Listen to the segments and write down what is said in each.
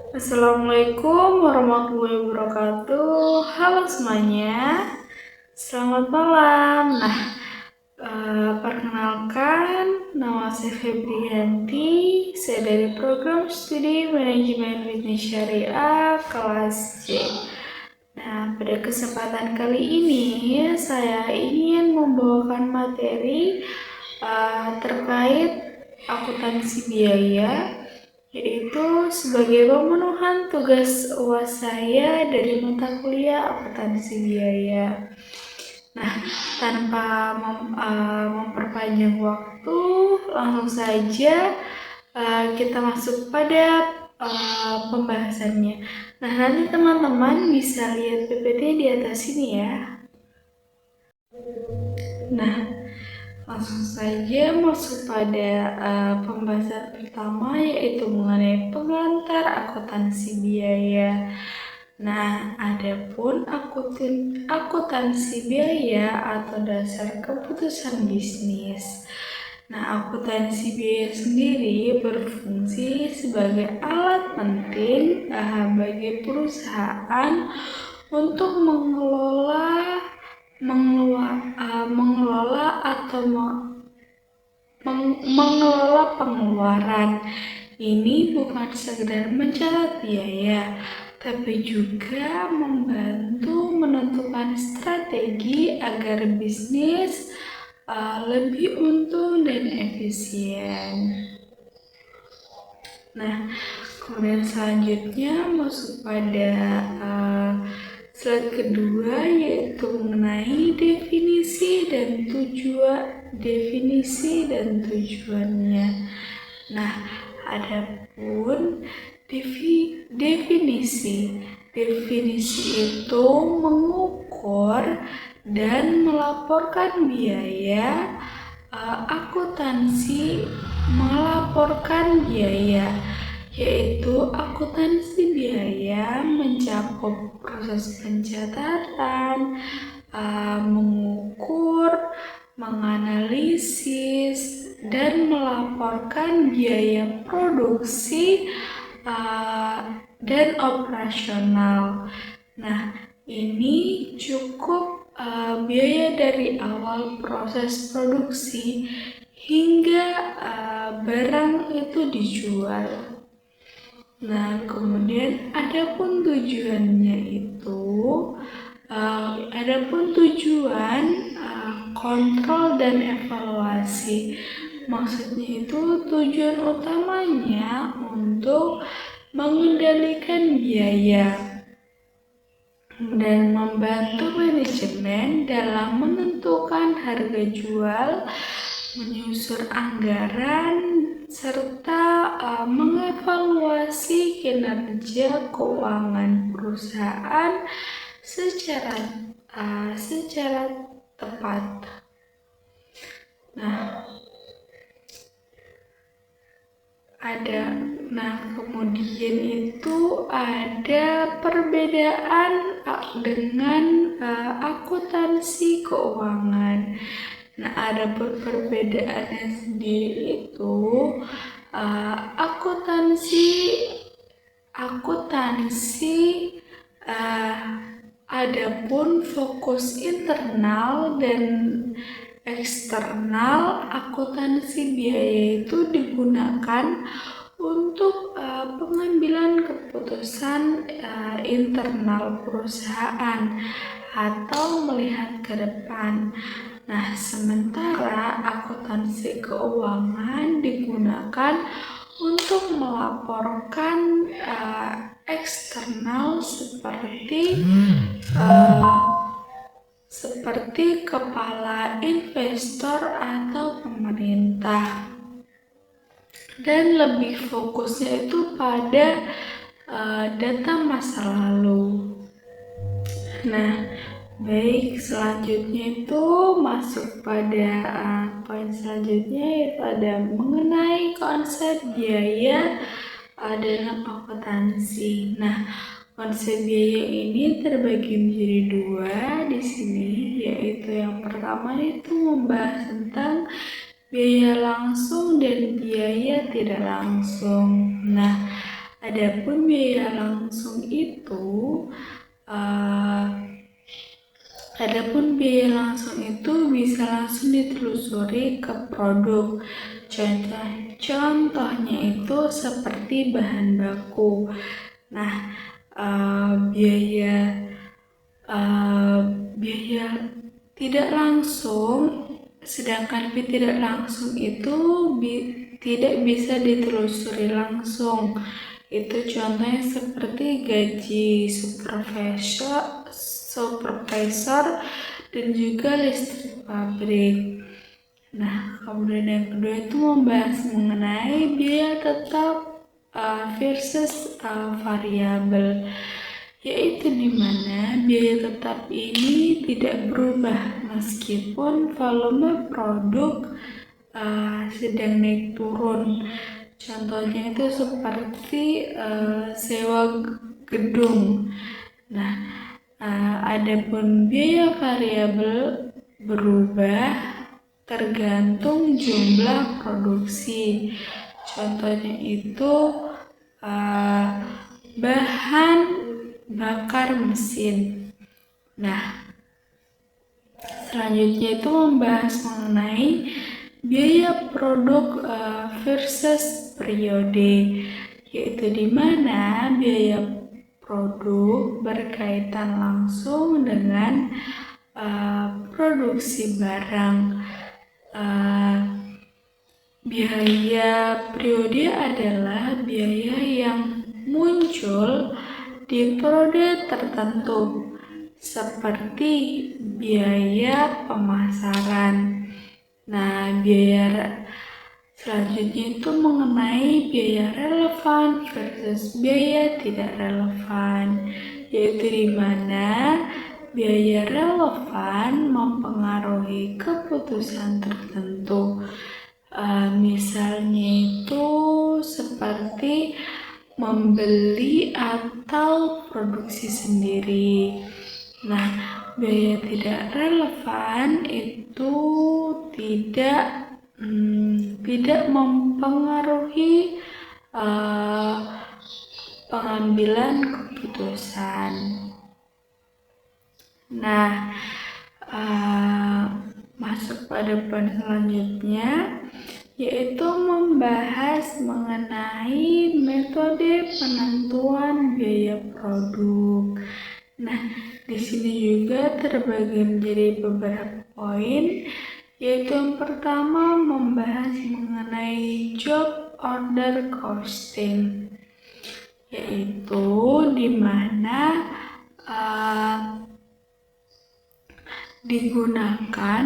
Assalamualaikum warahmatullahi wabarakatuh. Halo semuanya, selamat malam. Perkenalkan, nama saya Febrianti. Saya dari program studi Manajemen Bisnis Syariah kelas C. Pada kesempatan kali ini saya ingin membawakan materi terkait akuntansi biaya, yaitu sebagai pemenuhan tugas UAS saya dari mata kuliah akuntansi biaya. Tanpa memperpanjang waktu, langsung saja kita masuk pada pembahasannya. Nanti teman-teman bisa lihat PPT di atas ini ya. Langsung saja masuk pada pembahasan pertama, yaitu mengenai pengantar akuntansi biaya. Adapun akuntansi biaya atau dasar keputusan bisnis. Akuntansi biaya sendiri berfungsi sebagai alat penting bagi perusahaan untuk mengelola atau mengelola pengeluaran. Ini bukan sekedar mencatat biaya, tapi juga membantu menentukan strategi agar bisnis lebih untung dan efisien. Kemudian selanjutnya masuk pada slide kedua, yaitu mengenai definisi dan tujuannya. Adapun definisi itu mengukur dan melaporkan biaya. Akuntansi melaporkan biaya, yaitu akuntansi biaya mencakup proses pencatatan, mengukur, menganalisis, dan melaporkan biaya produksi dan operasional. Ini cukup biaya dari awal proses produksi hingga barang itu dijual. Kemudian adapun tujuan kontrol dan evaluasi. Maksudnya itu tujuan utamanya untuk mengendalikan biaya dan membantu manajemen dalam menentukan harga jual, menyusun anggaran, serta mengevaluasi kinerja keuangan perusahaan secara tepat. Kemudian itu ada perbedaan dengan akuntansi keuangan. Ada perbedaannya sendiri itu akuntansi adapun fokus internal dan eksternal. Akuntansi biaya itu digunakan untuk pengambilan keputusan internal perusahaan atau melihat ke depan. Sementara akuntansi keuangan digunakan untuk melaporkan eksternal seperti kepala investor atau pemerintah, dan lebih fokusnya itu pada data masa lalu. Baik, selanjutnya itu masuk pada poin selanjutnya, yaitu ada mengenai konsep biaya dalam akuntansi. Konsep biaya ini terbagi menjadi dua di sini, yaitu yang pertama itu membahas tentang biaya langsung dan biaya tidak langsung. Adapun biaya langsung itu bisa langsung ditelusuri ke produk. Contohnya itu seperti bahan baku. Nah, biaya tidak langsung, sedangkan fee tidak langsung itu tidak bisa ditelusuri langsung. Itu contohnya seperti gaji supervisor dan juga listrik pabrik. Nah, kemudian yang kedua itu membahas mengenai biaya tetap versus variabel, yaitu di mana biaya tetap ini tidak berubah meskipun volume produk sedang naik turun. Contohnya itu seperti sewa gedung. Nah, adapun biaya variabel berubah tergantung jumlah produksi. Contohnya itu bahan bakar mesin. Nah, selanjutnya itu membahas mengenai biaya produk versus periode, yaitu di mana biaya produk berkaitan langsung dengan produksi barang. Biaya periode adalah biaya yang muncul di periode tertentu, seperti biaya pemasaran. Nah, biaya selanjutnya itu mengenai biaya relevan versus biaya tidak relevan, yaitu di mana biaya relevan mempengaruhi keputusan tertentu. Misalnya itu seperti membeli atau produksi sendiri. Nah, biaya tidak relevan itu tidak mempengaruhi pengambilan keputusan. Nah, masuk pada poin selanjutnya, yaitu membahas mengenai metode penentuan biaya produk. Nah, di sini juga terbagi menjadi beberapa poin, yaitu yang pertama membahas mengenai job order costing, yaitu di mana digunakan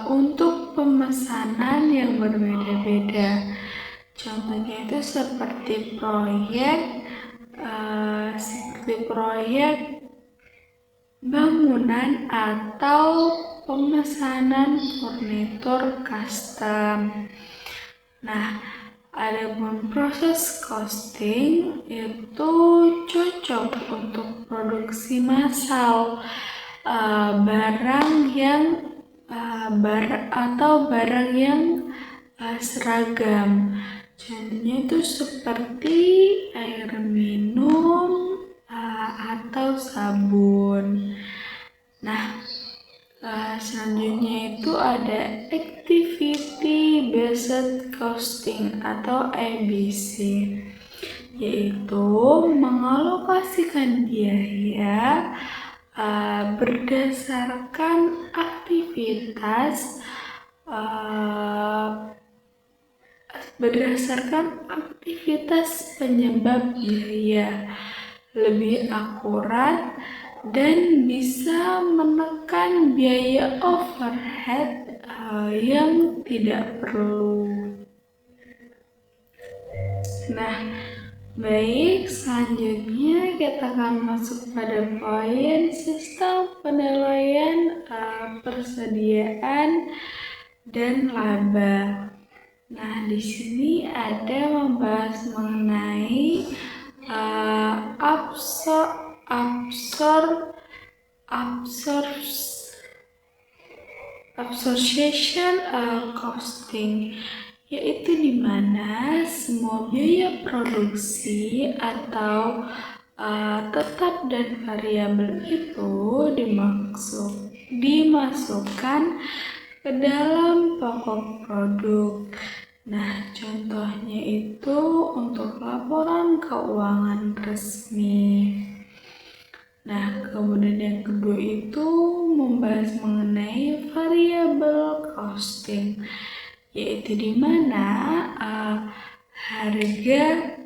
untuk pemesanan yang berbeda-beda. Contohnya itu seperti proyek bangunan atau pemesanan furnitur custom. Nah, adapun proses costing itu cocok untuk produksi massal, barang yang seragam. Contohnya itu seperti air minum atau sabun. Nah, selanjutnya itu ada activity based costing atau ABC, yaitu mengalokasikan biaya berdasarkan aktivitas penyebab biaya, lebih akurat dan bisa menekan biaya overhead yang tidak perlu. Nah, baik, selanjutnya kita akan masuk pada poin sistem penilaian persediaan dan laba. Nah, di sini ada membahas mengenai absorption costing, yaitu di mana semua biaya produksi atau tetap dan variabel itu dimasukkan ke dalam pokok produk. Nah, contohnya itu untuk laporan keuangan resmi. Nah, kemudian yang kedua itu membahas mengenai variabel costing, yaitu di mana harga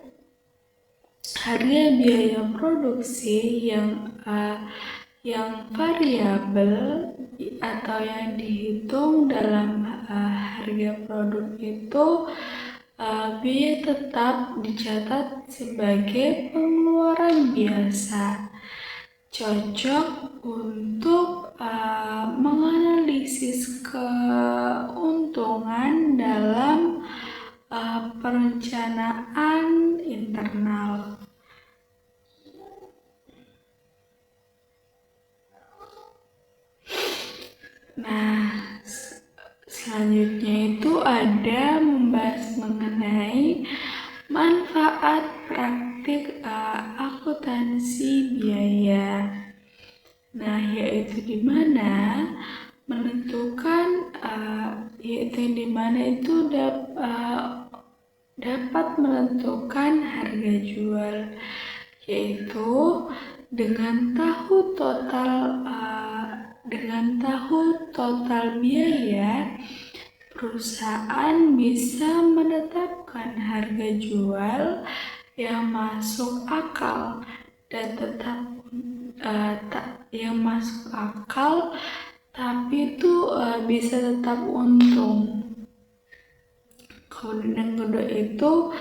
biaya produksi yang variabel atau yang dihitung dalam harga produk itu biaya tetap dicatat sebagai pengeluaran biasa, cocok untuk menganalisis keuntungan dalam perencanaan internal. Nah, selanjutnya itu ada membahas mengenai manfaat praktik akuntansi biaya. Nah, yaitu di mana menentukan dapat menentukan harga jual, yaitu dengan tahu total biaya, perusahaan bisa menetapkan harga jual yang masuk akal dan tapi itu bisa tetap untung. Kemudian yang kedua itu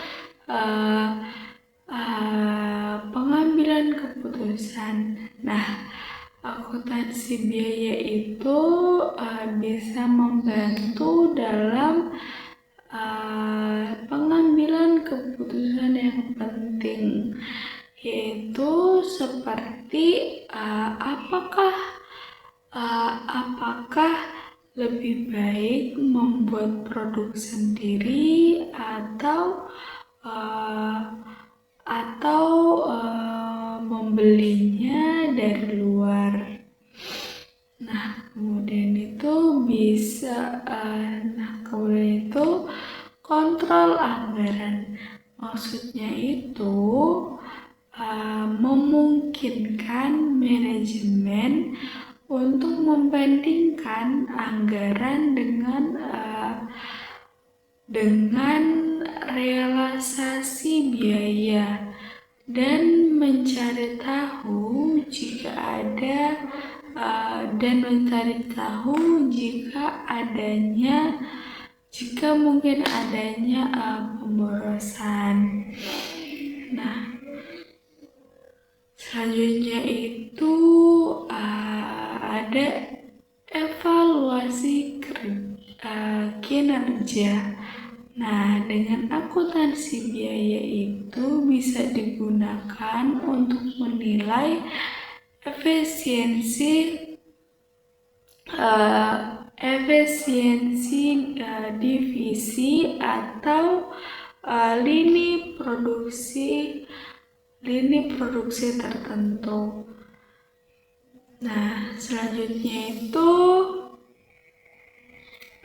pengambilan keputusan. Nah, akuntansi biaya itu bisa membantu dalam pengambilan keputusan yang penting, yaitu seperti apakah lebih baik membuat produk sendiri atau membelinya dari luar. Nah, kemudian itu kontrol anggaran. Maksudnya itu memungkinkan manajemen untuk membandingkan anggaran dengan realisasi biaya dan mencari tahu jika mungkin adanya pemborosan. Nah, selanjutnya itu ada evaluasi kinerja. Nah, dengan akuntansi biaya itu bisa digunakan untuk menilai efisiensi divisi atau lini produksi tertentu. Nah, selanjutnya itu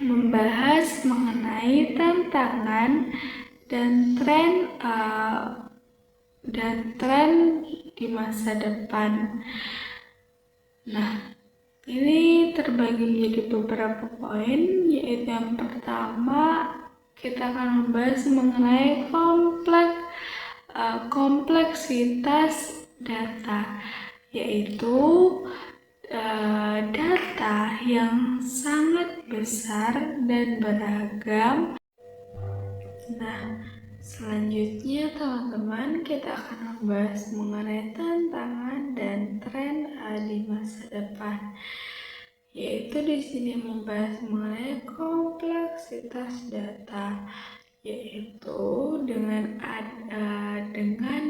membahas mengenai tantangan dan tren di masa depan. Nah, ini terbagi menjadi beberapa poin, yaitu yang pertama kita akan membahas mengenai kompleksitas data, yaitu data yang sangat besar dan beragam. Nah, selanjutnya teman-teman kita akan membahas mengenai tantangan dan tren di masa depan, yaitu di sini membahas mengenai kompleksitas data, yaitu dengan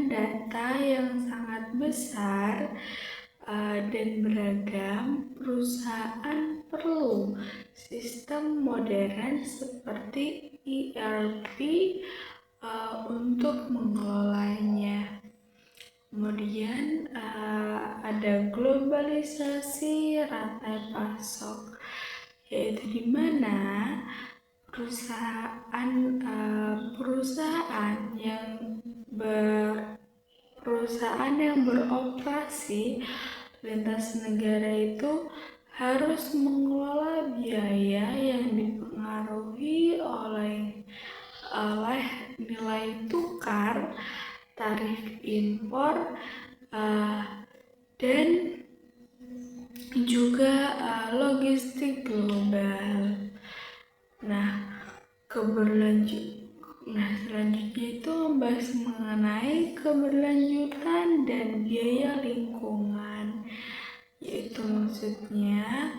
data yang sangat besar dan beragam, perusahaan perlu sistem modern seperti ERP untuk mengelolanya. Kemudian ada globalisasi rantai pasok, yaitu di mana perusahaan yang beroperasi lintas negara itu harus mengelola biaya yang dipengaruhi oleh nilai tukar, tarif impor, dan juga logistik global. Selanjutnya itu membahas mengenai keberlanjutan dan biaya lingkungan, yaitu maksudnya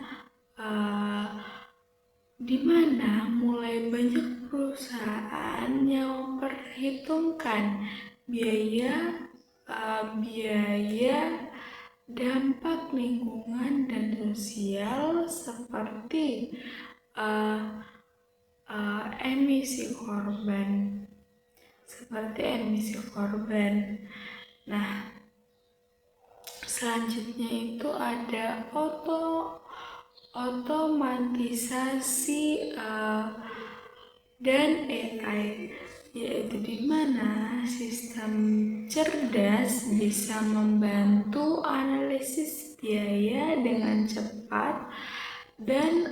di mana mulai banyak perusahaan yang memperhitungkan biaya dampak lingkungan dan sosial seperti emisi korban. Nah, selanjutnya itu ada otomatisasi dan AI, yaitu di mana sistem cerdas bisa membantu analisis biaya dengan cepat dan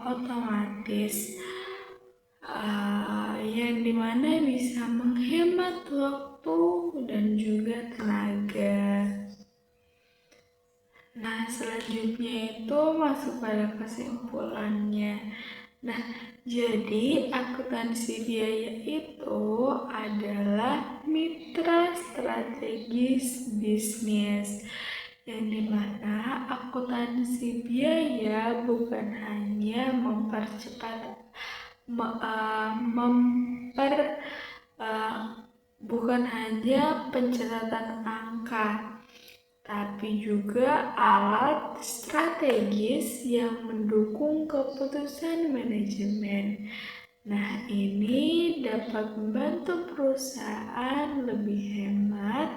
otomatis, yang dimana bisa menghemat waktu dan juga tenaga. Nah, selanjutnya itu masuk pada kesimpulannya. Nah, jadi akuntansi biaya itu adalah mitra strategis bisnis, yang dimana akuntansi biaya bukan hanya bukan hanya pencatatan angka, tapi juga alat strategis yang mendukung keputusan manajemen. Nah, ini dapat membantu perusahaan lebih hemat,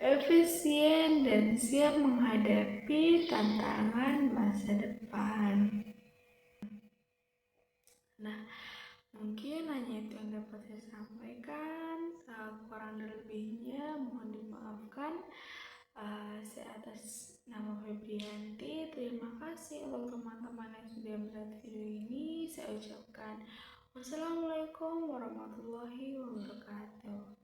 efisien, dan siap menghadapi tantangan masa depan. Nah, mungkin hanya itu yang dapat saya sampaikan. Kurang dan lebihnya mohon dimaafkan. Saya atas nama Febrianti, terima kasih untuk teman-teman yang sudah melihat video ini. Saya ucapkan wassalamualaikum warahmatullahi wabarakatuh.